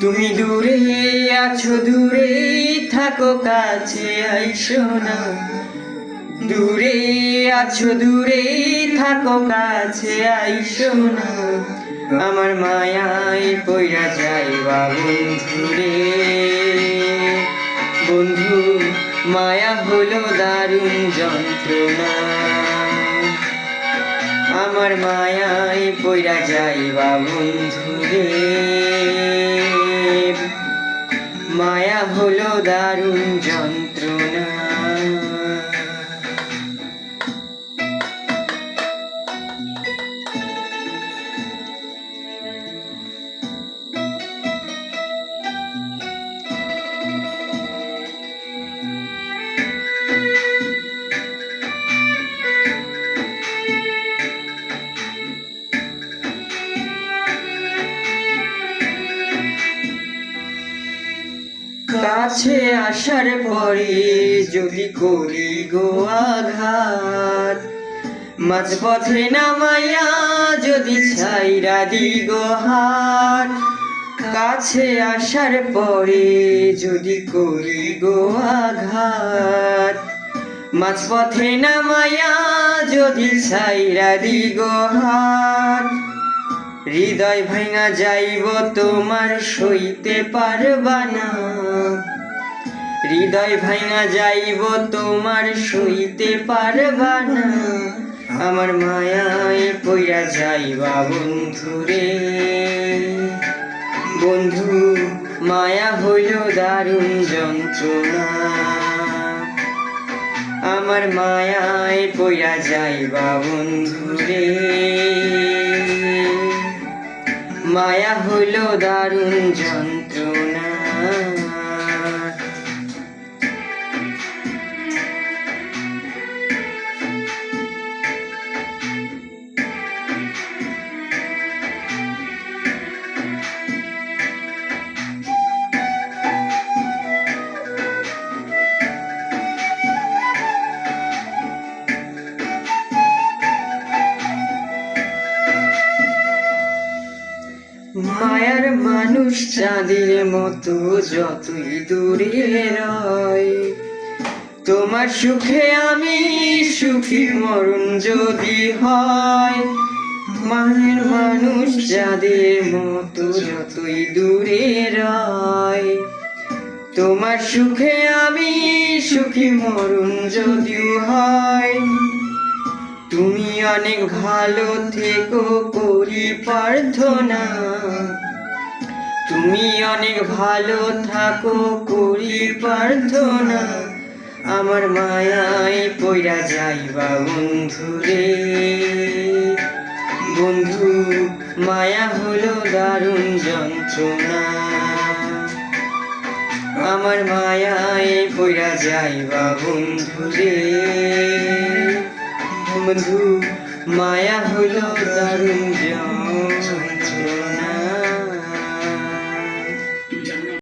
তুমি দূরে আছো, দূরে থাকো, কাছে আইসো না। দূরে আছো, দূরে থাকো, কাছে আইসো না। আমার মায়ায় পইরা যাইবা বন্ধু রে। বন্ধু, মায়া হলো দারুণ যন্ত্রণা। আমার মায়ায় পইরা যাইবা বন্ধু রে। মায়া হলো দারুণ যন্ত্রণা। কাছে আসার পরে যদি করি গো আঘাত, মাঝপথে নামাইয়া যদি ছাইরা দি গো হাত। কাছে আসার পরে যদি করি গো আঘাত, মাঝপথে নামাইয়া যদি ছাইরা দি গো হাত। হৃদয় ভাঙা যাইব তোমার সইতে পারবা না। হৃদয় ভাঙা যাইব তোমার সইতে পারবা না। আমার মায়ায় পইরা যাইবা বন্ধু রে। বন্ধু, মায়া হইল দারুণ যন্ত্রণা। আমার মায়ায় পইরা যাইবা বন্ধু রে। মায়া হলো দারুণ যন্ত্রণা। মায়ার মানুষ চাঁদের মতো যতই দূরে রয়, তোমার সুখে আমি সুখী মরণ যদি হয়। মায়ের মানুষ চাঁদের মতো যতই দূরে রয়, তোমার সুখে আমি সুখী মরণ যদিও হয়। তুমি অনেক ভালো থেকো করি প্রার্থনা। তুমি অনেক ভালো থাকো করি প্রার্থনা। আমার মায়ায় পইরা যাইবা বন্ধু রে। বন্ধু, মায়া হলো দারুণ যন্ত্রণা। আমার মায়ায় পইরা যাইবা বন্ধু রে। বন্ধু, মায়া হলো দারুণ যন্ত্রণা।